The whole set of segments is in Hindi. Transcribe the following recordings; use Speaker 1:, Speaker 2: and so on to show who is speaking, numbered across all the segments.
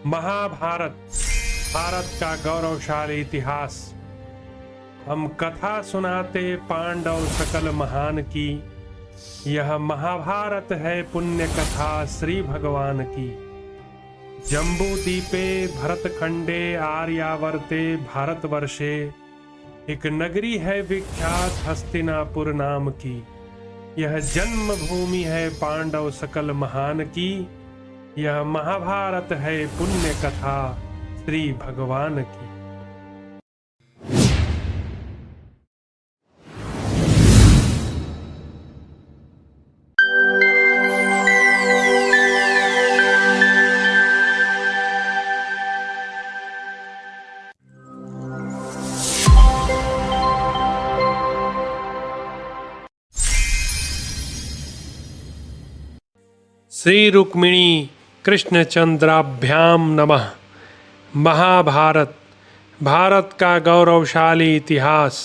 Speaker 1: महाभारत भारत का गौरवशाली इतिहास। हम कथा सुनाते पांडव सकल महान की। यह महाभारत है पुण्य कथा श्री भगवान की। जम्बू दीपे भरतखंडे आर्यावर्ते भारतवर्षे एक नगरी है विख्यात हस्तिनापुर नाम की। यह जन्मभूमि है पांडव सकल महान की। यह महाभारत है पुण्य कथा श्री भगवान की। श्री रुक्मिणी कृष्णचंद्राभ्याम नमः। महाभारत भारत का गौरवशाली इतिहास।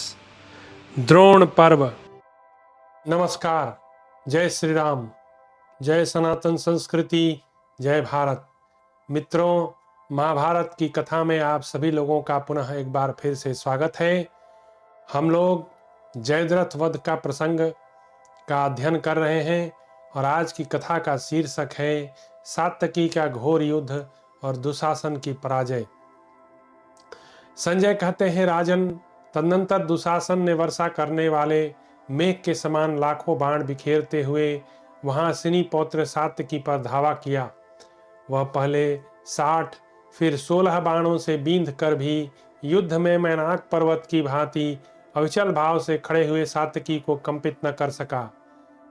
Speaker 1: द्रोण पर्व। नमस्कार। जय श्री राम, जय सनातन संस्कृति, जय भारत। मित्रों, महाभारत की कथा में आप सभी लोगों का पुनः एक बार फिर से स्वागत है। हम लोग जयद्रथ वध का प्रसंग का अध्ययन कर रहे हैं और आज की कथा का शीर्षक है सात्यकी का घोर युद्ध और दुशासन की पराजय। संजय कहते हैं, राजन, तदनंतर दुशासन ने वर्षा करने वाले मेघ के समान लाखों बाण बिखेरते हुए वहां सिनी पौत्र सात्यकी पर धावा किया। वह पहले 60 फिर 16 बाणों से बींध कर भी युद्ध में मैनाक पर्वत की भांति अविचल भाव से खड़े हुए सात्यकी को कंपित न कर सका।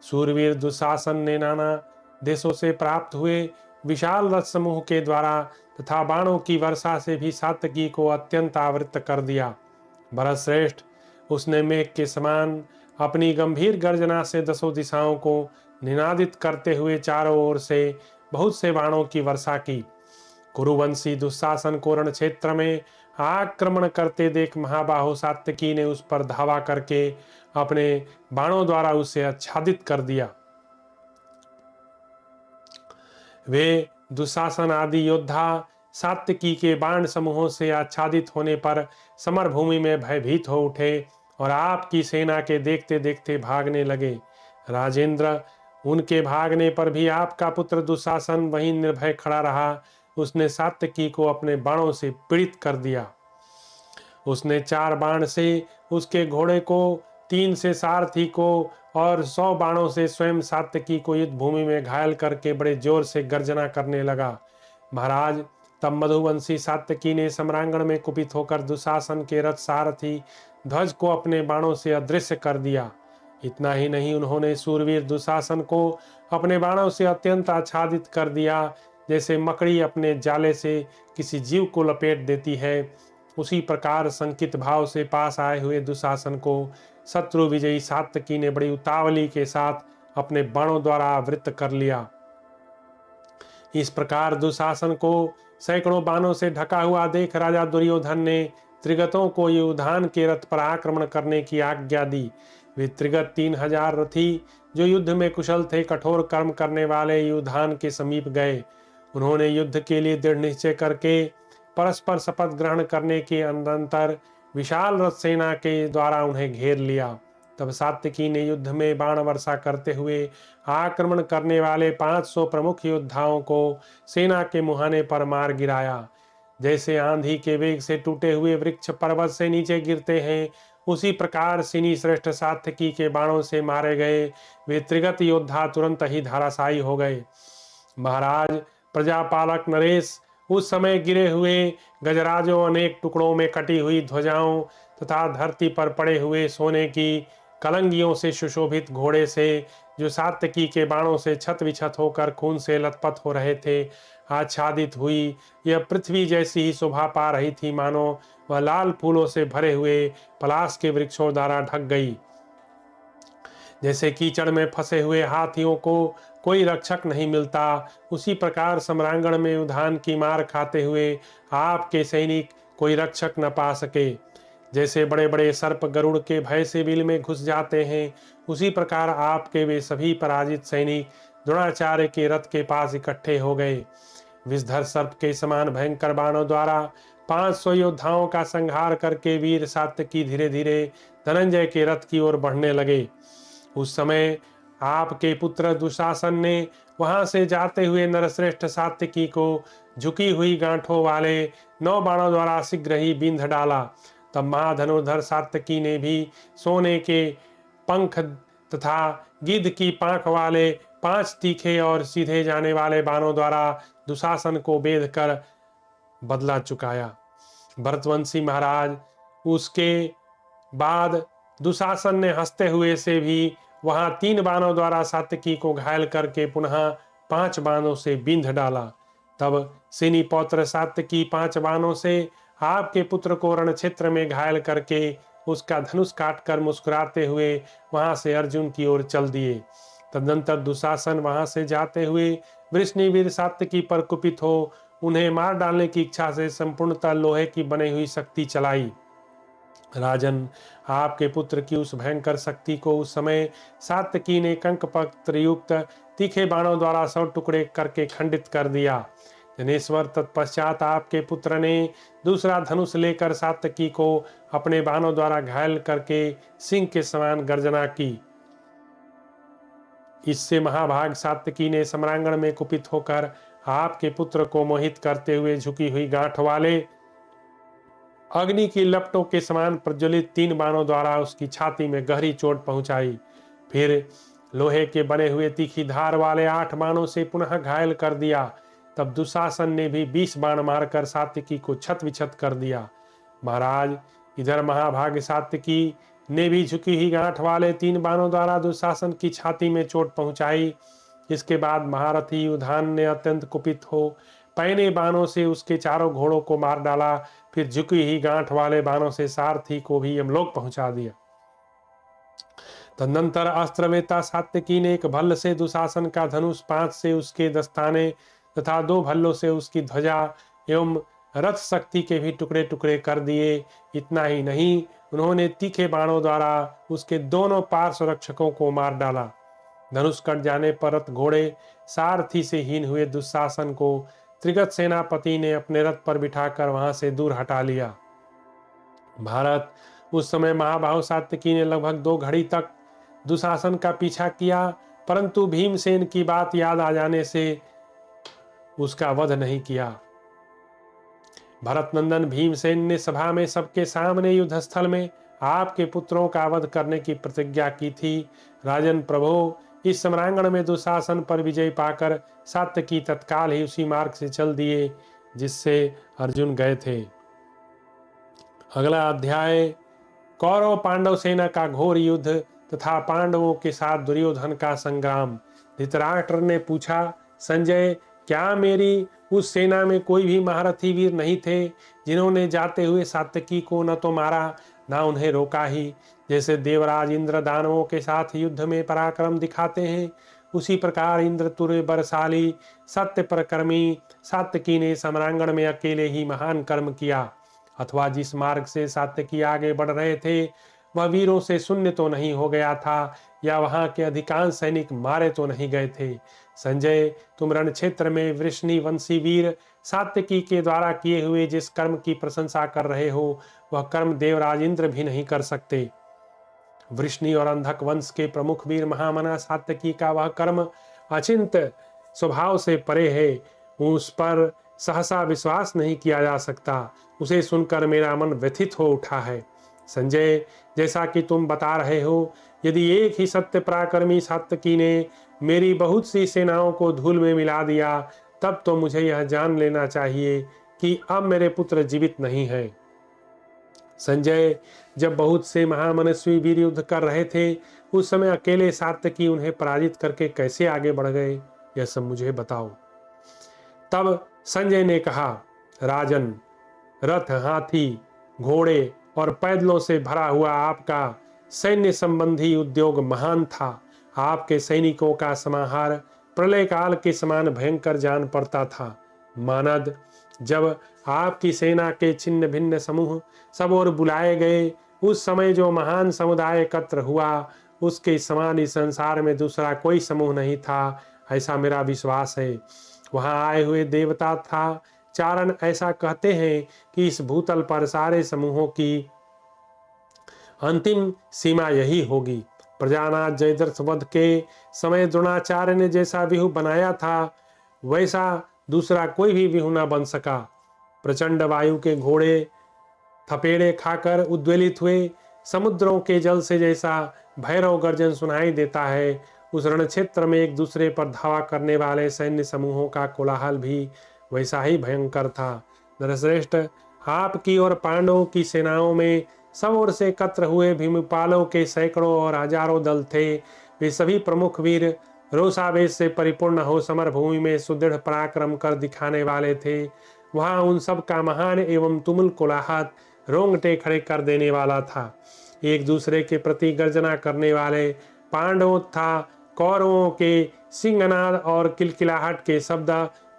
Speaker 1: सूरवीर दुशासन ने नाना देशों से प्राप्त हुए विशाल रथ समूह के द्वारा तथा बाणों की वर्षा से भी सात्यकी को अत्यंत आवृत कर दिया। भरतश्रेष्ठ, उसने मेघ के समान अपनी गंभीर गर्जना से दसों दिशाओं को निनादित करते हुए चारों ओर से बहुत से बाणों की वर्षा की। कुरुवंशी दुशासन को रण क्षेत्र में आक्रमण करते देख महाबाहु सात्यकी ने उस पर धावा करके अपने बाणों द्वारा उसे आच्छादित कर दिया। वे दुशासन आदि योद्धा सात्यकी के बाण समूहों से आच्छादित होने पर समर भूमि में भयभीत हो उठे और आपकी सेना के देखते देखते भागने लगे। राजेंद्र, उनके भागने पर भी आपका पुत्र दुशासन वहीं निर्भय खड़ा रहा। उसने सात्यकी को अपने बाणों से पीड़ित कर दिया। उसने 4 बाण से उसके घोड़े को, 3 से सारथी को और 100 बाणों से स्वयं सात्यकी को युद्ध भूमि में घायल करके बड़े जोर से गर्जना करने लगा। महाराज, तब मधुवंशी सात्यकी ने सम्रांगण में कुपित होकर दुशासन के रथ सारथी ध्वज को अपने बाणों से अदृश्य कर दिया। इतना ही नहीं, उन्होंने सूरवीर दुशासन को अपने बाणों से अत्यंत आच्छादित कर दिया। जैसे मकड़ी अपने जाले से किसी जीव को लपेट देती है, उसी प्रकार संकित भाव से पास आए हुए दुशासन को शत्रु विजयी सात्यकी ने बड़ी उतावली के साथ अपने बाणों द्वारा आवृत कर लिया। इस प्रकार दुशासन को सैकड़ों बाणों से ढका हुआ देख राजा दुर्योधन ने त्रिगतों को युधान के रथ पर आक्रमण करने की आज्ञा दी। वे त्रिगत 3000 रथी जो युद्ध में कुशल थे, कठोर कर्म करने वाले युधान के समीप गए। उन्होंने युद्ध के लिए दृढ़ निश्चय करके परस्पर शपथ ग्रहण करने के अनंतर विशाल रथ सेना के द्वारा उन्हें घेर लिया। तब सात्यकी ने युद्ध में बाण वर्षा करते हुए आक्रमण करने वाले 500 प्रमुख योद्धाओं को सेना के मुहाने पर मार गिराया। जैसे आंधी के वेग से टूटे हुए वृक्ष पर्वत से नीचे गिरते हैं, उसी प्रकार सिनी श्रेष्ठ सात्यकी के बाणों से मारे गए वे त्रिगत योद्धा तुरंत ही धराशायी हो गए। महाराज, प्रजापालक नरेश, उस समय गिरे हुए गजराजों, अनेक टुकड़ों में कटी हुई ध्वजाओं तथा धरती पर पड़े हुए सोने की कलंगियों से सुशोभित घोड़े से जो सात्यकी के बाणों से छत विछत होकर खून से लथपथ हो रहे थे, आच्छादित हुई। यह पृथ्वी जैसी ही शोभा पा रही थी, मानो वह लाल फूलों से भरे हुए पलाश के वृक्षों द्वारा ढक गई। जैसे कीचड़ में फंसे हुए हाथियों को कोई रक्षक नहीं मिलता, उसी प्रकार सम्रांगण में युधान की मार खाते हुए आपके सैनिक कोई रक्षक न पा सके। जैसे बड़े बड़े सर्प गरुड़ के भय से बिल में घुस जाते हैं, उसी प्रकार आपके वे सभी पराजित सैनिक द्रोणाचार्य के रथ के पास इकट्ठे हो गए। विषधर सर्प के समान भयंकर बाणों द्वारा 500 योद्धाओं का संहार करके वीर सात्यकी धीरे धीरे धनंजय के रथ की ओर बढ़ने लगे। उस समय आपके पुत्र दुशासन ने वहां से जाते हुए नरश्रेष्ठ सात्यकी को झुकी हुई गांठों वाले 9 बाणों द्वारा शीघ्र ही बींध डाला। तब महाधनुर्धर सात्यकी ने भी सोने के पंख तथा गिद्ध की पांख वाले 5 तीखे और सीधे जाने वाले बाणों द्वारा दुशासन को बेध कर बदला चुकाया। भरतवंशी महाराज, उसके बाद दुशासन ने हंसते हुए से भी वहां 3 बाणों द्वारा सात्यकी को घायल करके पुनः 5 बाणों से बींध डाला। तब सेनी पौत्र सात्यकी 5 बाणों से आपके पुत्र को रण क्षेत्र में घायल करके उसका धनुष काटकर मुस्कुराते हुए वहां से अर्जुन की ओर चल दिए। तदनंतर दुशासन वहां से जाते हुए वृष्णिवीर सात्यकी पर कुपित हो उन्हें मार डालने की इच्छा से संपूर्णतः लोहे की बनी हुई शक्ति चलाई। राजन, आपके पुत्र की उस भयंकर शक्ति को उस समय सात्यकी ने कंक पत्र युक्त तीखे बाणों द्वारा 100 टुकड़े करके खंडित कर दिया। जनेश्वर, तत्पश्चात आपके पुत्र ने दूसरा धनुष लेकर सात्यकी को अपने बाणों द्वारा घायल करके सिंह के समान गर्जना की। इससे महाभाग सात्यकी ने सम्रांगण में कुपित होकर आपके पुत्र को मोहित करते हुए झुकी हुई गांठ वाले अग्नि की लपटों के समान प्रज्वलित 3 बाणों द्वारा उसकी छाती में गहरी चोट पहुंचाई। फिर लोहे के बने हुए तीखी धार वाले 8 बाणों से पुनः घायल कर दिया। तब दुशासन ने भी 20 बाण मारकर सात्यकी को छत विछत कर दिया। महाराज, इधर महाभाग सात्यकी ने भी झुकी हुई गांठ वाले 3 बाणों द्वारा दुशासन की छाती में चोट पहुंचाई। इसके बाद महारथी युधान ने अत्यंत कुपित हो पैने बाणों से उसके चारों घोड़ों को मार डाला। फिर झुकी ही गांठ वाले बाणों से सारथी को भी यमलोक पहुंचा दिया। तदनंतर अस्त्रवेता सात्यकी ने एक भल्ल से दुशासन का धनुष, 5 से उसके दस्ताने तथा 2 भल्लों से उसकी ध्वजा एवं रथ शक्ति के भी टुकड़े टुकड़े कर दिए। इतना ही नहीं, उन्होंने तीखे बाणों द्वारा उसके दोनों पार्श्व रक्षकों को मार डाला। धनुष कट जाने पर रथ घोड़े सारथी से हीन हुए दुशासन को त्रिगत सेनापति ने अपने रथ पर बिठाकर वहां से दूर हटा लिया। भारत, उस समय महाबाहु सात्यकी ने लगभग 2 घड़ी तक दुशासन का पीछा किया, परंतु भीमसेन की बात याद आ जाने से उसका वध नहीं किया। भरतनंदन, भीमसेन ने सभा में सबके सामने युद्धस्थल में आपके पुत्रों का वध करने की प्रतिज्ञा की थी। राजन प्रभो, इस सम्रांगण में दुशासन पर विजय पाकर सात्यकी तत्काल ही उसी मार्ग से चल दिए जिससे अर्जुन गए थे। अगला अध्याय कौरव पांडव सेना का घोर युद्ध तथा पांडवों के साथ दुर्योधन का संग्राम। धृतराष्ट्र ने पूछा, संजय, क्या मेरी उस सेना में कोई भी महारथी वीर नहीं थे जिन्होंने जाते हुए सात्यकी को न तो मारा न उन्हें रोका ही? जैसे देवराज इंद्र दानवों के साथ युद्ध में पराक्रम दिखाते हैं, उसी प्रकार इंद्र तुर्य बलशाली सत्य परकर्मी सात्यकी ने सम्रांगण में अकेले ही महान कर्म किया। अथवा जिस मार्ग से सात्यकी आगे बढ़ रहे थे वह वीरों से शून्य तो नहीं हो गया था, या वहां के अधिकांश सैनिक मारे तो नहीं गए थे? संजय, तुम रण क्षेत्र में वृष्णि वंशी वीर सात्यकी के द्वारा किए हुए जिस कर्म की प्रशंसा कर रहे हो वह कर्म देवराज इंद्र भी नहीं कर सकते। वृष्णि और अंधक वंश के प्रमुख वीर महामना सात्यकी का वह कर्म अचिंत स्वभाव से परे है, उस पर सहसा विश्वास नहीं किया जा सकता। उसे सुनकर मेरा मन व्यथित हो उठा है। संजय, जैसा कि तुम बता रहे हो, यदि एक ही सत्य पराक्रमी सात्यकी ने मेरी बहुत सी सेनाओं को धूल में मिला दिया, तब तो मुझे यह जान लेना चाहिए कि अब मेरे पुत्र जीवित नहीं है। संजय, जब बहुत से महामनस्वी वीर युद्ध कर रहे थे, उस समय अकेले सात्यकी उन्हें पराजित करके कैसे आगे बढ़ गए, यह सब मुझे बताओ। तब संजय ने कहा, राजन, रथ, हाथी, घोड़े और पैदलों से भरा हुआ आपका सैन्य संबंधी उद्योग महान था। आपके सैनिकों का समाहार प्रलय काल के समान भयंकर जान पड़ता था। मानद, जब आपकी सेना के छिन्न भिन्न समूह सब ओर बुलाए गए, उस समय जो महान समुदाय एकत्र हुआ, उसके समान इस संसार में दूसरा कोई समूह नहीं था, ऐसा मेरा विश्वास है। वहां आए हुए देवता था चारण ऐसा कहते हैं कि इस भूतल पर सारे समूहों की अंतिम सीमा यही होगी। प्रजानाथ जयद्रथ वध के समय द्रोणाचार्य ने जैसा व्यूह बनाया था वैसा दूसरा कोई भी व्यूह न बन सका। प्रचंड वायु के घोड़े थपेड़े खाकर उद्वेलित हुए, समुद्रों के जल से जैसा भैरव गर्जन सुनाई देता है, उस रण क्षेत्र में एक दूसरे पर धावा करने वाले सैन्य समूहों का कोलाहल भी वैसा ही भयंकर था। नरश्रेष्ठ, आपकी और पांडवों की सेनाओं में सब ओर से एकत्र हुए भीमपालों के सैकड़ों और हजारों दल थे। वे सभी प्रमुख वीर रोषावेश से परिपूर्ण हो समर भूमि में सुदृढ़ पराक्रम कर दिखाने वाले थे। वहां उन सब का महान एवं तुमुल कोलाहल रोंगटे खड़े कर देने वाला था। एक दूसरे के प्रति गर्जना करने वाले पांडवों तथा कौरवों के सिंहनाद और किलकिलाहट के शब्द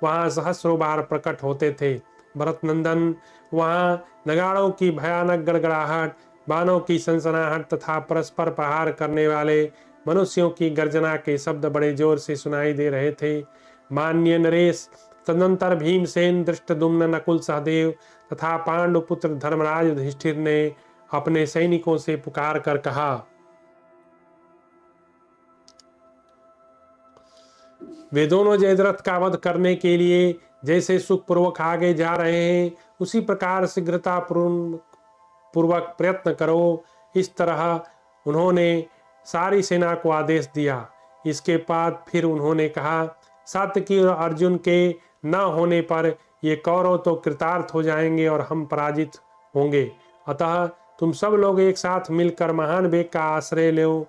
Speaker 1: वहां सहस्रों बार प्रकट होते थे। भरत नंदन, वहां नगाड़ों की भयानक गड़गड़ाहट, बाणों की सनसनाहट तथा परस्पर प्रहार करने वाले मनुष्यों की गर्जना के शब्द बड़े जोर से सुनाई दे रहे थे। मान्य नरेश, तदनंतर भीमसेन, धृष्टद्युम्न, नकुल, सहदेव तथा पांडुपुत्र धर्मराज युधिष्ठिर ने अपने सैनिकों से पुकार कर कहा, वे दोनों जयद्रथ का वध करने के लिए जैसे सुखपूर्वक आगे जा रहे हैं उसी प्रकार शीघ्रता पूर्वक प्रयत्न करो। इस तरह उन्होंने सारी सेना को आदेश दिया। इसके बाद फिर उन्होंने कहा, सात्यकी और अर्जुन के न होने पर ये कौरव तो कृतार्थ हो जाएंगे और हम पराजित होंगे। अतः तुम सब लोग एक साथ मिलकर महान वेग का आश्रय लो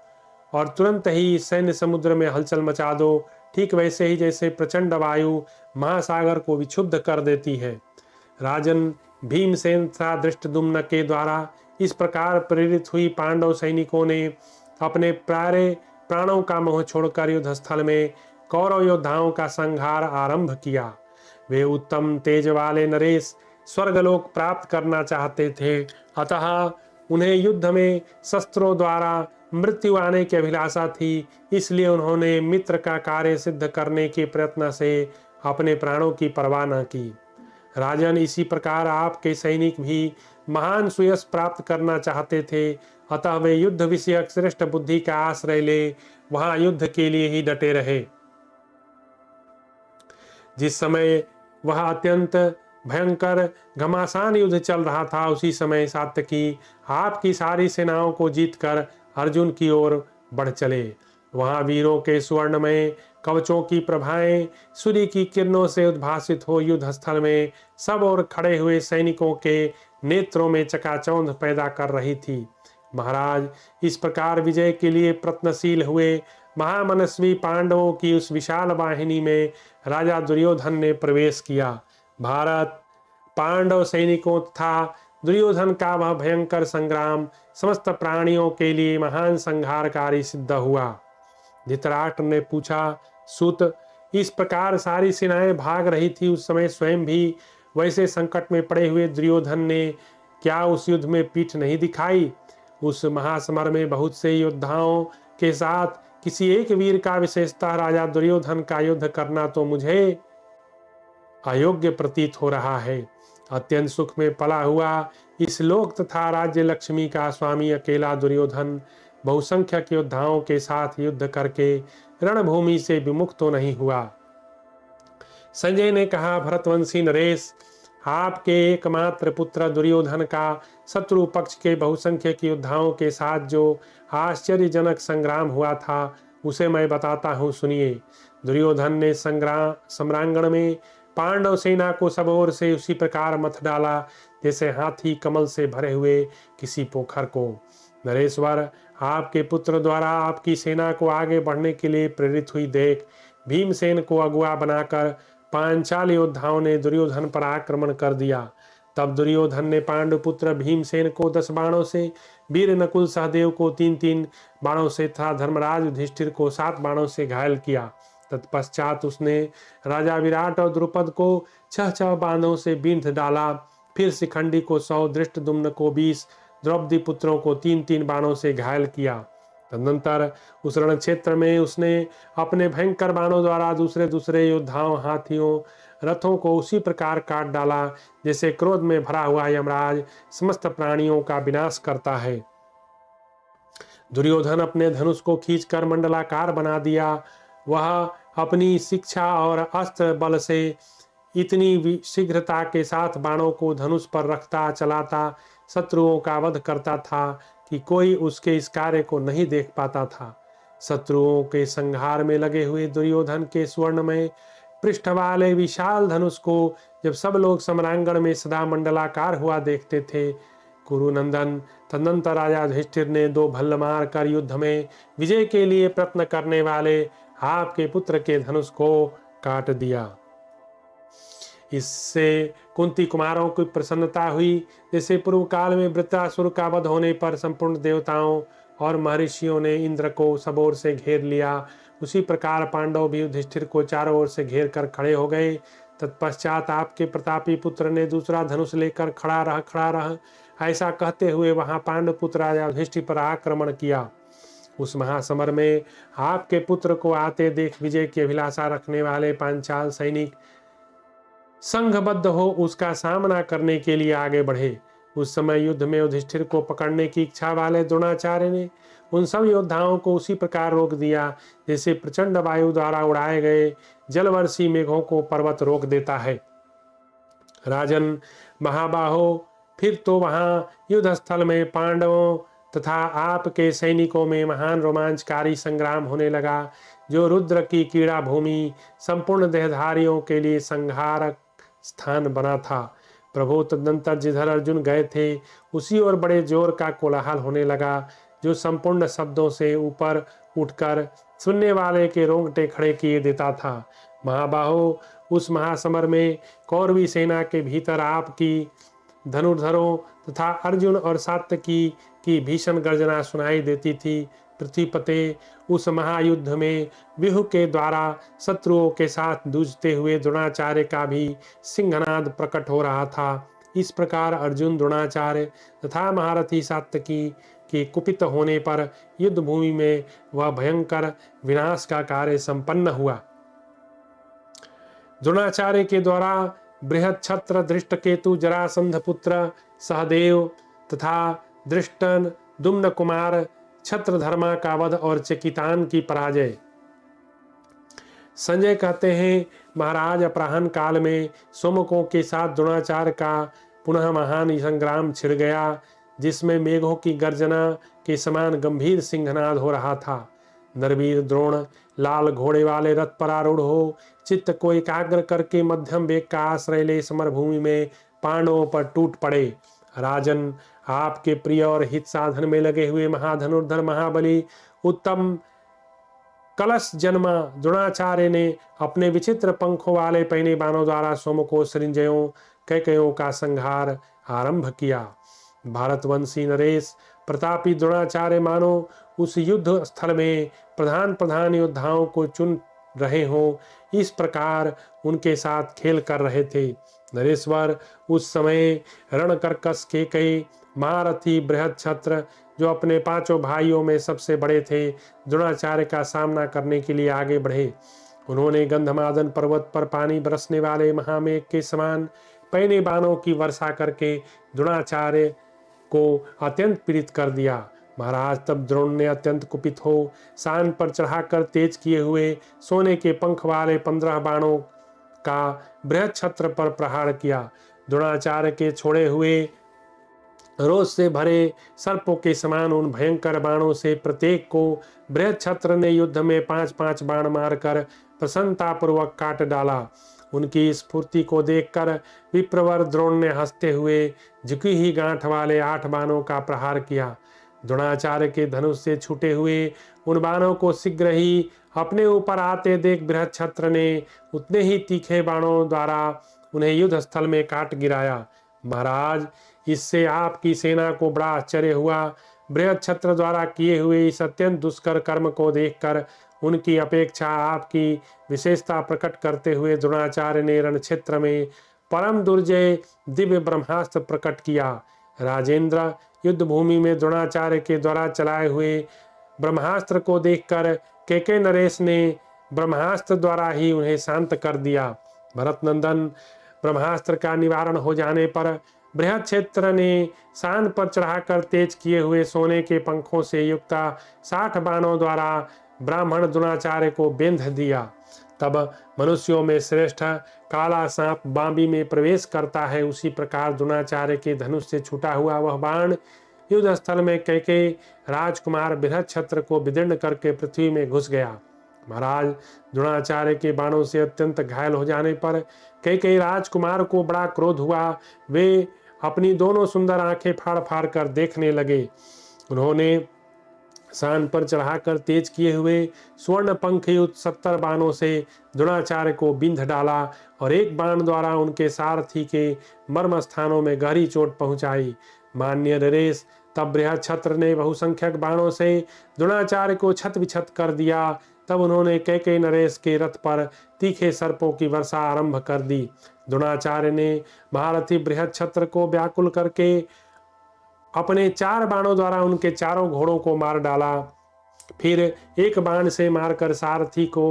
Speaker 1: और तुरंत ही सैन्य समुद्र में हलचल मचा दो, ठीक वैसे ही जैसे प्रचंड वायु महासागर को विक्षुब्ध कर देती है। राजन, भीमसेन तथा धृष्टद्युम्न के द्वारा इस प्रकार प्रेरित हुई पांडव सैनिकों ने अपने प्यारे प्राणों का मोह छोड़कर युद्धस्थल में कौरव योद्धाओं का संहार आरंभ किया। वे उत्तम तेज वाले नरेश स्वर्गलोक प्राप्त करना चाहते थे, अतः उन्हें युद्ध में शस्त्रों द्वारा मृत्यु आने की अभिलाषा थी। इसलिए उन्होंने मित्र का कार्य सिद्ध करने के प्रयत्न से अपने प्राणों की परवाह न की। राजन, इसी प्रकार आपके सैनिक भी महान सुयश प्राप्त करना चाहते थे, अतः वे युद्ध विषयक श्रेष्ठ बुद्धि का आश्रय ले वहां युद्ध के लिए ही डटे रहे। जिस समय वह अत्यंत भयंकर घमासान युद्ध चल रहा था, उसी समय सात्यकी आपकी सारी सेनाओं को जीतकर अर्जुन की ओर बढ़ चले। वहां वीरों के स्वर्ण में कवचों की प्रभाएं सूर्य की किरणों से उद्भासित हो युद्ध स्थल में सब ओर खड़े हुए सैनिकों के नेत्रों में चकाचौंध पैदा कर रही थी। महाराज, इस प्रकार विजय के लिए प्रयत्नशील हुए महामनस्वी पांडवों की उस विशाल वाहिनी में राजा दुर्योधन ने प्रवेश किया। भारत, पांडव सैनिकों तथा दुर्योधन का वह भयंकर संग्राम समस्त प्राणियों के लिए महान संहारकारी सिद्ध हुआ। धृतराष्ट्र ने पूछा, सुत, इस प्रकार सारी सेनाएं भाग रही थी, उस समय स्वयं भी वैसे संकट में पड़े हुए दुर्योधन ने क्या उस युद्ध में पीठ नहीं दिखाई? उस महासमर में बहुत से योद्धाओं के साथ किसी एक वीर का, विशेषतः राजा दुर्योधन का युद्ध करना तो मुझे अयोग्य प्रतीत हो रहा है। अत्यंत सुख में पला हुआ इस लोक तथा राज्य लक्ष्मी का स्वामी अकेला दुर्योधन बहुसंख्यक योद्धाओं के साथ युद्ध करके रणभूमि से विमुख तो नहीं हुआ। संजय ने कहा, भरतवंशी नरेश, आपके एकमात्र पुत्र दुर्योधन का शत्रु पक्ष के बहुसंख्यक योद्धाओं के साथ जो आश्चर्यजनक संग्राम हुआ था, उसे मैं बताता हूँ, सुनिए। दुर्योधन ने सम्रांगण में पांडव सेना को सब ओर से उसी प्रकार मथ डाला जैसे हाथी कमल से भरे हुए किसी पोखर को। नरेश्वर, आपके पुत्र द्वारा आपकी सेना को आगे बढ़ने के लिए प्रेरित हुई देख भीमसेन को अगुआ बनाकर पांचाल योद्धाओं ने दुर्योधन पर आक्रमण कर दिया। तब दुर्योधन ने पांडुपुत्र भीमसेन को 10 बाणों से, वीर नकुल सहदेव को 3-3 बाणों से तथा धर्मराज युधिष्ठिर को 7 बाणों से घायल किया। तत्पश्चात उसने राजा विराट और द्रुपद को 6-6 बाणों से बींध डाला। फिर शिखंडी को 100, धृष्टद्युम्न को 20, द्रौपदी पुत्रों को 3-3 बाणों से घायल किया। तदनंतर उस रण क्षेत्र में उसने अपने भयंकर बाणों द्वारा दूसरे योद्धाओं, हाथियों, रथों को उसी प्रकार काट डाला जैसे क्रोध में भरा हुआ यमराज समस्त प्राणियों का विनाश करता है। दुर्योधन अपने धनुष को खींचकर मंडलाकार बना दिया। वह अपनी शिक्षा और अस्त्र बल से इतनी शीघ्रता के साथ बाणों को धनुष पर रखता, चलाता, शत्रुओं का वध करता था कि कोई उसके इस कार्य को नहीं देख पाता था। शत्रुओं के संहार में लगे हुए दुर्योधन के स्वर्णमय पृष्ठ वाले विशाल धनुष को जब सब लोग सम्रांगण में सदा मंडलाकार हुआ देखते थे, कुरुनंदन तदनंतर राजा युधिष्ठिर ने 2 भल्ल मार कर युद्ध में विजय के लिए प्रयत्न करने वाले आपके पुत्र के धनुष को काट दिया। इससे कुंती कुमारों की प्रसन्नता हुई। जैसे पूर्व काल में वृत्रासुर का वध होने पर संपूर्ण देवताओं और महर्षियों ने इंद्र को सब ओर से घेर लिया, उसी प्रकार पांडव भी युधिष्ठिर को चारों ओर से घेर कर खड़े हो गए। तत्पश्चात आपके प्रतापी पुत्र ने दूसरा धनुष लेकर खड़ा रह ऐसा कहते हुए वहां पांडुपुत्र राजा युधिष्ठिर पर आक्रमण किया। उस महासमर में आपके पुत्र को आते देख विजय की अभिलाषा रखने वाले पांचाल सैनिक संघबद्ध हो उसका सामना करने के लिए आगे बढ़े। उस समय युद्ध में युधिष्ठिर को पकड़ने की इच्छा वाले द्रोणाचार्य ने उन सब योद्धाओं को उसी प्रकार रोक दिया जैसे प्रचंड वायु द्वारा उड़ाए गए जलवर्षी मेघों को पर्वत रोक देता है। राजन महाबाहो, फिर तो वहां युद्ध स्थल में पांडवों तथा आपके सैनिकों में महान रोमांचकारी संग्राम होने लगा, जो रुद्र की क्रीड़ा भूमि संपूर्ण देहधारियों के लिए संहारक स्थान बना था। प्रभु तदनंतर जिधर अर्जुन गए थे उसी ओर बड़े जोर का कोलाहल होने लगा, जो संपूर्ण शब्दों से ऊपर उठकर सुनने वाले के रोंगटे खड़े किए देता था। महाबाहो, उस महासमर में कौरवी सेना के भीतर आपकी धनुर्धरों तथा अर्जुन और सात्यकी की भीषण गर्जना सुनाई देती थी। पृथ्वीपते, उस महायुद्ध में व्यूह के द्वारा शत्रुओं के साथ जूझते हुए द्रोणाचार्य का भी सिंहनाद प्रकट हो रहा था। इस प्रकार अर्जुन, द्रोणाचार्य तथा महारथी सात्यकी के कुपित होने पर युद्ध भूमि में वह भयंकर विनाश का कार्य संपन्न हुआ। द्रोणाचार्य के द्वारा बृहद छत्र, धृष्टकेतु, जरासंध पुत्र सहदेव तथा दृष्टन, दुम्न कुमार छत्रधर्मा का वध और चकितान की पराजय। संजय कहते हैं, महाराज अपराह्न काल में सोमकों के साथ द्रोणाचार्य का पुनः महान संग्राम छिड़ गया, जिसमें मेघों की गर्जना के समान गंभीर सिंहनाद हो रहा था। नरवीर द्रोण लाल घोड़े वाले रथ पर आरूढ़ हो चित्त को एकाग्र करके मध्यम वेग का आश्रय ले समरभूमि में पांडवों पर टूट पड़े। राजन, आपके प्रिय और हित साधन में लगे हुए महाधनुर्धर महाबली उत्तम कलश जन्मा द्रोणाचार्य ने अपने विचित्र पंखों वाले पहने बाणों द्वारा सोमको, सृंजयों, कैकयों का संहार आरंभ किया। भारतवंशी नरेश प्रतापी द्रोणाचार्य मानो उस युद्ध स्थल में प्रधान योद्धाओं को चुन रहे हों, इस प्रकार उनके साथ खेल कर रहे थे। नरेश्वर उस समय रणकर्कश के कई महारथी बृहद छत्र, जो अपने 5 भाइयों में सबसे बड़े थे, द्रोणाचार्य का सामना करने के लिए आगे बढ़े। उन्होंने गंधमादन पर्वत पर पानी बरसने वाले महामेघ के समान पहने बाणों की वर्षा करके द्रोणाचार्य को अत्यंत पीड़ित कर दिया। महाराज, तब द्रोण ने अत्यंत कुपित हो शान पर चढ़ाकर तेज किए हुए सोने के पंख वाले 15 बाणों का बृहद छत्र पर प्रहार किया। द्रोणाचार्य के छोड़े हुए रोष से भरे सर्पों के समान उन भयंकर बाणों से प्रत्येक को बृहद छत्र ने युद्ध में 5-5 बाण मारकर प्रसन्नतापूर्वक काट डाला। उनकी स्फूर्ति को देखकर विप्रवर द्रोण ने हंसते हुए झुकी ही गांठ वाले 8 बाणों का प्रहार किया। द्रोणाचार्य के धनुष से छूटे हुए उन बाणों को शीघ्र ही अपने ऊपर आते देख बृहद छत्र ने उतने ही तीखे बाणों द्वारा उन्हें युद्ध स्थल में काट गिराया। महाराज, इससे आपकी सेना को बड़ा आश्चर्य हुआ। बृहद छत्र द्वारा किए हुए इस अत्यंत दुष्कर कर्म को देखकर उनकी अपेक्षा आपकी विशेषता प्रकट करते हुए द्रोणाचार्य ने रण क्षेत्र में परम दुर्जय दिव्य ब्रह्मास्त्र प्रकट किया। राजेंद्र, युद्ध भूमि में द्रोणाचार्य के द्वारा चलाए हुए ब्रह्मास्त्र को देखकर कैकेयी नरेश ने ब्रह्मास्त्र द्वारा ही उन्हें शांत कर दिया। भरत नंदन, ब्रह्मास्त्र का निवारण हो जाने पर बृहच्छेत्र ने शान पर चढ़ाकर तेज किए हुए सोने के पंखों से युक्त 60 बाणों द्वारा ब्राह्मण द्रोणाचार्य को बेंध दिया। तब मनुष्यों में श्रेष्ठ काला सांप बांबी में प्रवेश करता है, उसी प्रकार द्रोणाचार्य के धनुष से छूटा हुआ वह बाण युद्ध स्थल में कैकेयी राजकुमार बृहच्छत्र को विदीर्ण करके पृथ्वी में घुस गया। महाराज, द्रोणाचार्य के बाणों से अत्यंत घायल हो जाने पर कैकेयी राजकुमार को बड़ा क्रोध हुआ। वे अपनी दोनों सुंदर आंखें फाड़ फाड़ कर देखने लगे। उन्होंने शान पर चढ़ाकर तेज किए हुए स्वर्ण पंख युक्त 70 बाणों से द्रोणाचार्य को बिंध डाला और एक बाण द्वारा उनके सारथी के मर्म स्थानों में गहरी चोट पहुंचाई। मान्य नरेश, तब बृहच्छत्र ने बहुसंख्यक बाणों से द्रोणाचार्य को छत विछत कर दिया। तब उन्होंने कैकेयी नरेश के रथ पर तीखे सर्पों की वर्षा आरंभ कर दी। द्रोणाचार्य ने महारथी बृहच्छत्र को व्याकुल करके अपने 4 बाणों द्वारा उनके चारों घोड़ों को मार डाला। फिर एक बाण से मारकर सारथी को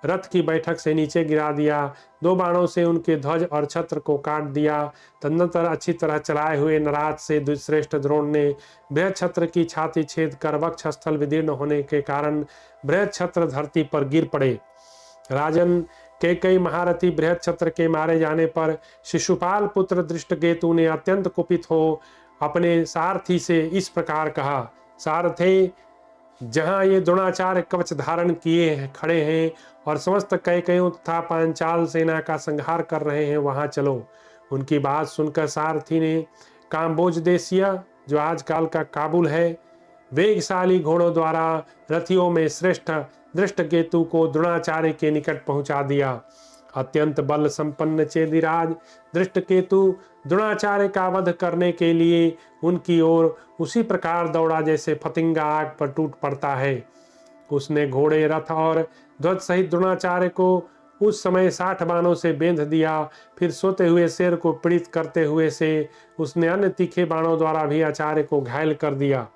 Speaker 1: रथ की बैठक से नीचे गिरा दिया। 2 बाणों से उनके ध्वज और छत्र को काट दिया। तदनंतर अच्छी तरह चलाए हुए नराज से श्रेष्ठ द्रोण ने बृहच्छत्र की छाती छेद कर वक्षस्थल विदीर्ण होने के कारण बृहच्छत्र धरती पर गिर पड़े। राजन, कैकेयी महारथी बृहच्छत्र के मारे जाने पर शिशुपाल पुत्र दृष्टकेतु ने अत्यंत कुपित हो अपने सारथी से इस प्रकार कहा, सारथे, जहां ये द्रोणाचार्य कवच धारण किए खड़े हैं और समस्त कैकेयों तथा पांचाल सेना का संहार कर रहे हैं, वहां चलो। उनकी बात सुनकर सारथी ने काम्बोज देशीय, जो आजकल का काबुल है, वेगशाली घोड़ों द्वारा रथियों में श्रेष्ठ दृष्टकेतु को द्रोणाचार्य के निकट पहुंचा दिया। अत्यंत बल संपन्न चेदिराज दृष्टकेतु द्रोणाचार्य का वध करने के लिए उनकी ओर उसी प्रकार दौड़ा जैसे फतिंगा आग पर टूट पड़ता है। उसने घोड़े, रथ और ध्वज सहित द्रोणाचार्य को उस समय 60 बाणों से बेंध दिया। फिर सोते हुए शेर को पीड़ित करते हुए से उसने अन्य तीखे बाणों द्वारा भी आचार्य को घायल कर दिया।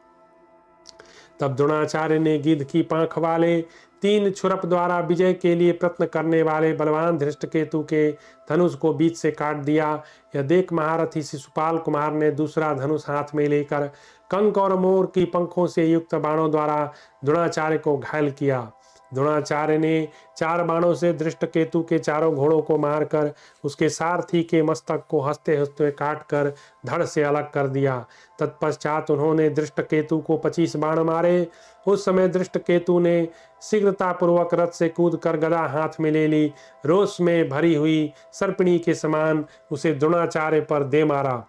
Speaker 1: तब द्रोणाचार्य ने गिद्ध की पांख वाले 3 छुरप द्वारा विजय के लिए प्रयत्न करने वाले बलवान धृष्टकेतु के धनुष को बीच से काट दिया। यह देख महारथी शिशुपाल कुमार ने दूसरा धनुष हाथ में लेकर कंक और मोर की पंखों से युक्त बाणों द्वारा द्रोणाचार्य को घायल किया। द्रोणाचार्य ने 4 बाणों से दृष्टकेतु के चारों घोड़ों को मारकर उसके सारथी के मस्तक को हंसते हंसते काटकर धड़ से अलग कर दिया। तत्पश्चात उन्होंने दृष्टकेतु को 25 बाण मारे। उस समय दृष्टकेतु ने शीघ्रतापूर्वक रथ से कूदकर गदा हाथ में ले ली। रोष में भरी हुई सर्पिणी के समान उसे द्रोणाचार्य पर दे मारा।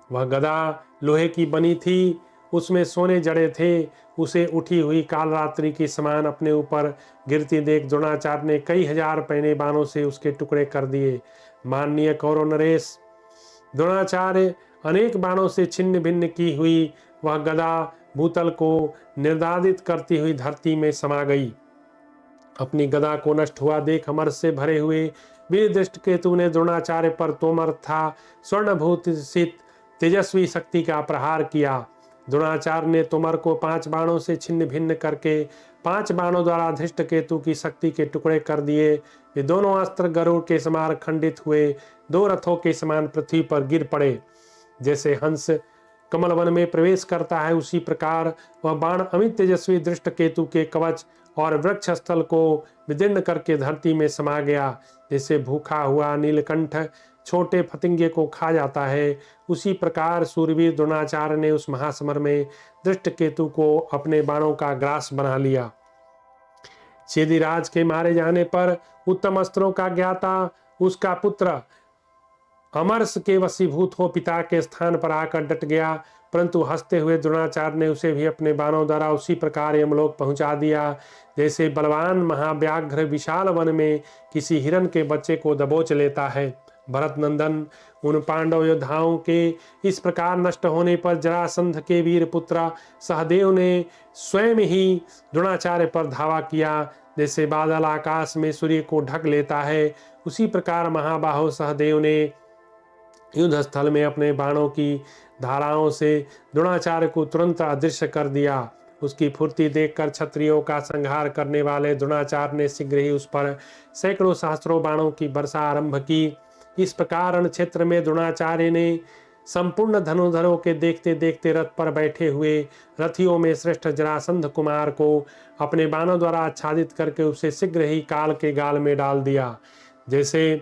Speaker 1: वह गदा लोहे की बनी थी, उसमें सोने जड़े थे। उसे उठी हुई कालरात्रि के समान अपने ऊपर गिरती देख द्रोणाचार्य ने कई हजार पैने बाणों से उसके टुकड़े कर दिए। माननीय कौरव नरेश, द्रोणाचार्य अनेक बाणों से छिन्न भिन्न की हुई वह गदा भूतल को निर्दादित करती हुई धरती में समा गई। अपनी गदा को नष्ट हुआ देख हर्ष से भरे हुए वीर दृष्टकेतु ने द्रोणाचार्य पर तोमर था स्वर्णभूषित तेजस्वी शक्ति का प्रहार किया। द्रोणाचार्य ने तोमर को 5 बाणों से छिन्न भिन्न करके 5 बाणों द्वारा धृष्टकेतु की शक्ति के टुकड़े कर दिए। वे दोनों अस्त्र गरुड़ के समान खंडित हुए 2 रथों के समान पृथ्वी पर गिर पड़े। जैसे हंस कमल वन में प्रवेश करता है, उसी प्रकार वह बाण अमित तेजस्वी दृष्टकेतु के कवच और वृक्ष स्थल को विदीर्ण करके धरती में समा गया। जैसे भूखा हुआ नीलकंठ छोटे फतिंगे को खा जाता है, उसी प्रकार सूरवीर द्रोणाचार्य ने उस महासमर में दृष्टकेतु को अपने बाणों का ग्रास बना लिया। चेदिराज के मारे जाने पर उत्तम अस्त्रों का ज्ञाता उसका पुत्र अमरस के वशीभूत हो पिता के स्थान पर आकर डट गया, परंतु हंसते हुए द्रोणाचार्य ने उसे भी अपने बाणों द्वारा उसी प्रकार यमलोक पहुंचा दिया जैसे बलवान महाव्याघ्र विशाल वन में किसी हिरण के बच्चे को दबोच लेता है। भरत नंदन, उन पांडव योद्धाओं के इस प्रकार नष्ट होने पर जरासंध के वीर पुत्र सहदेव ने स्वयं ही द्रोणाचार्य पर धावा किया। जैसे बादल आकाश में सूर्य को ढक लेता है, उसी प्रकार महाबाहो सहदेव ने युद्ध स्थल में अपने बाणों की धाराओं से द्रोणाचार्य को तुरंत अदृश्य कर दिया। उसकी फुर्ती देखकर क्षत्रियों का संहार करने वाले द्रोणाचार्य ने शीघ्र ही उस पर सैकड़ों सहस्त्रों बाणों की वर्षा आरंभ की। इस प्रकार रण क्षेत्र में द्रोणाचार्य ने संपूर्ण धनुर्धरों के देखते देखते रथ पर बैठे हुए रथियों में श्रेष्ठ जरासंध कुमार को अपने बाणों द्वारा आच्छादित करके उसे शीघ्र ही काल के गाल में डाल दिया। जैसे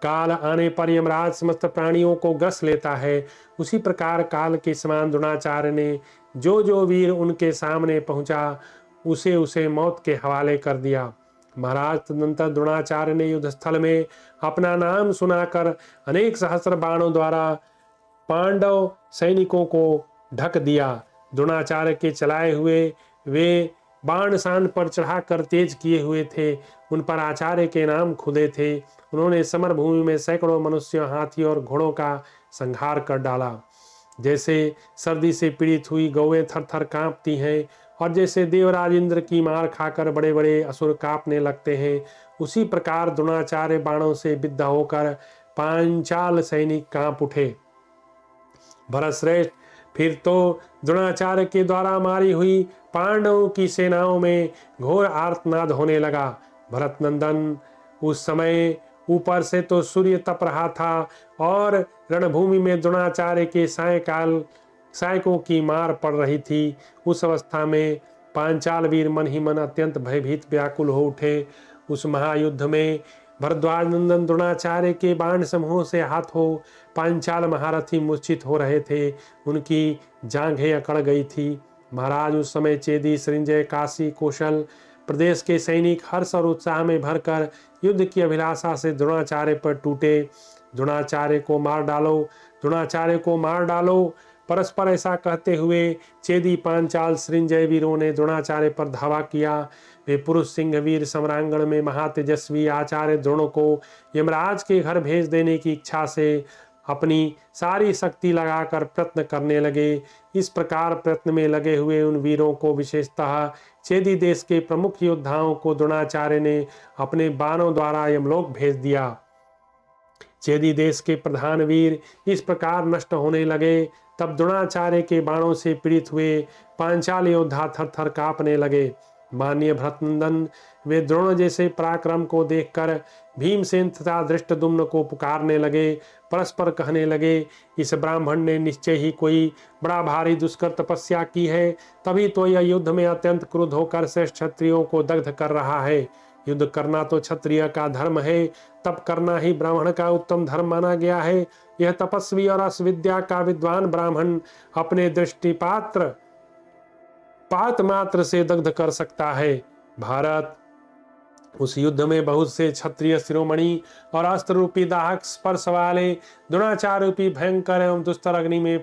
Speaker 1: काल आने पर यमराज समस्त प्राणियों को ग्रस लेता है, उसी प्रकार काल के समान द्रोणाचार्य ने जो जो वीर उनके सामने पहुंचा उसे उसे मौत के हवाले कर दिया। महाराज तदनंतर द्रोणाचार्य ने युद्ध स्थल में अपना नाम सुनाकर अनेक सहस्त्र बाणों द्वारा पांडव सैनिकों को ढक दिया। द्रोणाचार्य के चलाए हुए वे बाण शान पर चढ़ाकर तेज किए हुए थे, उन पर आचार्य के नाम खुदे थे। उन्होंने समर भूमि में सैकड़ों मनुष्यों, हाथी और घोड़ों का संहार कर डाला। जैसे सर्दी से पीड़ित हुई गौएं थर थर कांपती हैं और जैसे देवराज इंद्र की मार खाकर बड़े बड़े असुर कांपने लगते हैं, उसी प्रकार द्रोणाचार्य बाणों से विद्ध होकर पांचाल सैनिक कांप उठे। भरतश्रेष्ठ, फिर तो द्रोणाचार्य के द्वारा मारी हुई पांडवों की सेनाओं में घोर आर्तनाद होने लगा। भरत नंदन, उस समय ऊपर से तो सूर्य तप रहा था और रणभूमि में द्रोणाचार्य के सैनिकों की मार पड़ रही थी। उस अवस्था में पांचाल वीर मन ही मन अत्यंत भयभीत व्याकुल हो उठे। उस महायुद्ध में भरद्वाज नंदन द्रोणाचार्य के बाण समूह से हाथों पांचाल महारथी मूर्छित हो रहे थे, उनकी जांघें अकड़ गई थी। महाराज उस समय चेदी, सृंजय, काशी, कौशल प्रदेश के सैनिक हर्ष और उत्साह में भरकर युद्ध की अभिलाषा से द्रोणाचार्य पर टूटे। द्रोणाचार्य को मार डालो, द्रोणाचार्य को मार डालो, परस्पर ऐसा कहते हुए चेदी, पांचाल, सृंजय वीरों ने द्रोणाचार्य पर धावा किया। वे पुरुष सिंह वीर सम्रांगण में महातेजस्वी आचार्य द्रोण को यमराज के घर भेज देने की इच्छा से अपनी सारी शक्ति लगाकर प्रयत्न करने लगे। इस प्रकार प्रयत्न में लगे हुए उन वीरों को, विशेषतः चेदी देश के प्रमुख योद्धाओं को द्रोणाचार्य ने अपने बाणों द्वारा यमलोक भेज दिया। चेदी देश के प्रधान वीर इस प्रकार नष्ट होने लगे। तब द्रोणाचार्य के बाणों से पीड़ित हुए पांचाल योद्धा थर थर कांपने लगे। माननीय भरतनंदन, वे द्रोण जैसे पराक्रम को देखकर भीमसेन तथा धृष्टद्युम्न को पुकारने लगे, परस्पर कहने लगे, इस ब्राह्मण ने निश्चय ही कोई बड़ा भारी दुष्कर तपस्या की है, तभी तो यह युद्ध में अत्यंत क्रुद्ध होकर श्रेष्ठ क्षत्रियों को दग्ध कर रहा है। युद्ध करना तो क्षत्रिय का धर्म है, तप करना ही ब्राह्मण का उत्तम धर्म माना गया है। यह तपस्वी और असविद्या का विद्वान ब्राह्मण अपने दृष्टिपात्र मात्र से दग्ध कर सकता है। भारत, उस युद्ध में बहुत से क्षत्रिय शिरोमणि और अस्त्र रूपी दाहक स्पर्श वाले द्रोणाचार्य रूपी भयंकर एवं दुस्तर अग्नि में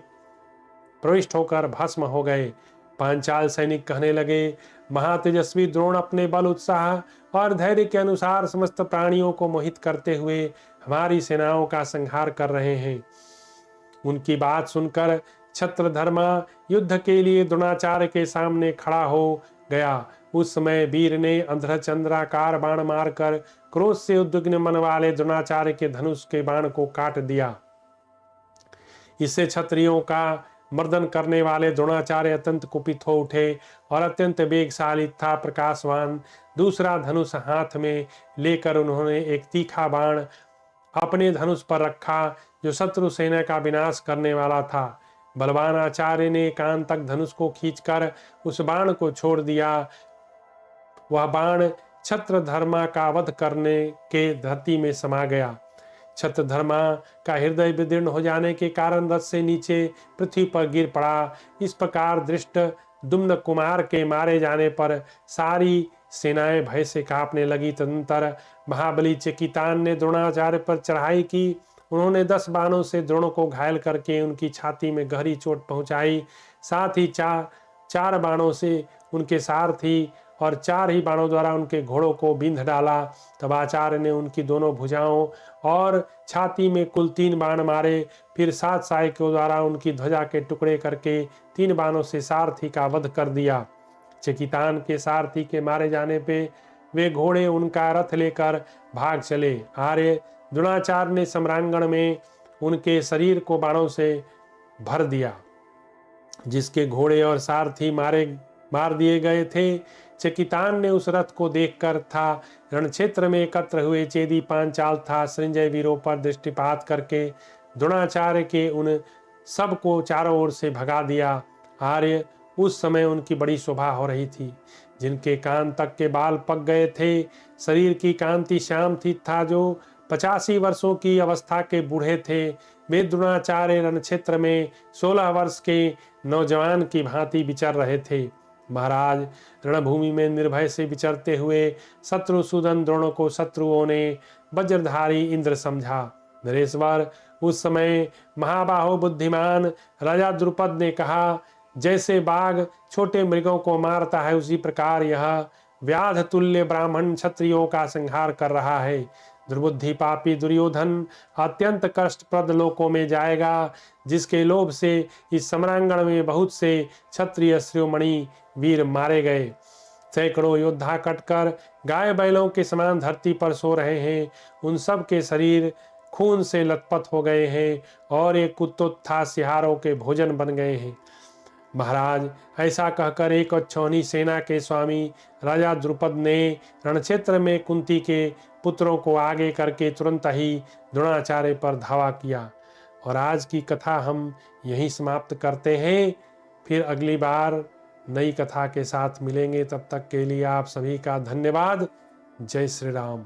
Speaker 1: प्रविष्ट होकर भस्म हो गए। पांचाल सैनिक कहने लगे, महातेजस्वी द्रोण अपने बल, उत्साह और धैर्य के अनुसार समस्त प्राणियों को मोहित करते हुए हमारी सेनाओं का संहार कर रहे हैं। उनकी बात सुनकर छत्रधर्मा युद्ध के लिए द्रोणाचार्य के सामने खड़ा हो गया। उस समय वीर ने अंध्रचंद्राकार बाण मारकर क्रोध से उद्विग्न मन वाले द्रोणाचार्य के धनुष के बाण को काट दिया। इससे क्षत्रियों का मर्दन करने वाले द्रोणाचार्य अत्यंत कुपित हो उठे और अत्यंत वेगशाली था प्रकाशवान दूसरा धनुष हाथ में लेकर उन्होंने एक तीखा बाण अपने धनुष पर रखा, जो शत्रु सेना का विनाश करने वाला था। बलवान आचार्य ने कान तक धनुष को खींचकर उस बाण को छोड़ दिया। वह बाण छत्रधर्मा का वध करने के धरती में समा गया। छत्रधर्मा का हृदय विदीर्ण हो जाने के कारण रथ से नीचे पृथ्वी पर गिर पड़ा। इस प्रकार धृष्टद्युम्न कुमार के मारे जाने पर सारी सेनाएं भय से कांपने लगी। तदनंतर महाबली चेकितान ने द्रोणाचार्य पर चढ़ाई की। उन्होंने 10 बाणों से द्रोण को घायल करके उनकी छाती में गहरी चोट पहुंचाई। साथ ही चार बाणों से उनके सारथी और 4 ही बाणों द्वारा उनके घोड़ों को बिंध डाला। तब आचार्य ने उनकी दोनों भुजाओं और छाती में कुल 3 बाण मारे। फिर 7 सहायकों द्वारा उनकी ध्वजा के टुकड़े करके 3 बाणों से सारथी का वध कर दिया। चेकितान के सारथी के मारे जाने पे वे घोड़े उनका रथ लेकर भाग चले। आर्य द्रोणाचार्य ने सम्रांगण में उनके शरीर को बाणों से भर दिया। जिसके घोड़े और सारथी मारे मार दिए गए थे। चकितान ने उस रथ को देखकर था रणक्षेत्र में एकत्र हुए चेदी पांचाल था संजय वीरों पर दृष्टिपात करके द्रोणाचार्य के उन सब को चारों ओर से भगा दिया। आर्य उस समय उनकी बड़ी शोभा हो रही थी, जिनके कान तक के बाल पक गए थे, शरीर की कांति श्याम थी था, जो 85 वर्षों की अवस्था के बूढ़े थे। वे द्रोणाचार्य रणक्षेत्र में 16 वर्ष के नौजवान की भांति विचर रहे थे। महाराज, रणभूमि में निर्भय से विचरते हुए शत्रुसूदन द्रोण को शत्रुओं ने वज्रधारी इंद्र समझा। नरेश्वर, उस समय महाबाहो बुद्धिमान राजा द्रुपद ने कहा, जैसे बाघ छोटे मृगों को मारता है, उसी प्रकार यह व्याध तुल्य ब्राह्मण क्षत्रियों का संहार कर रहा है। दुर्बुद्धि पापी दुर्योधन अत्यंत कष्टप्रद लोकों में जाएगा, जिसके लोभ से इस सम्रांगण में बहुत से क्षत्रिय शिरोमणि वीर मारे गए। सैकड़ों योद्धा कटकर गाय बैलों के समान धरती पर सो रहे हैं। उन सब के शरीर खून से लथपथ हो गए हैं और एक कुत्तोत्था सिहारों के भोजन बन गए हैं। महाराज, ऐसा कहकर एक अच्छौनी सेना के स्वामी राजा द्रुपद ने रणक्षेत्र में कुंती के पुत्रों को आगे करके तुरंत ही द्रोणाचार्य पर धावा किया। और आज की कथा हम यहीं समाप्त करते हैं। फिर अगली बार नई कथा के साथ मिलेंगे। तब तक के लिए आप सभी का धन्यवाद। जय श्री राम।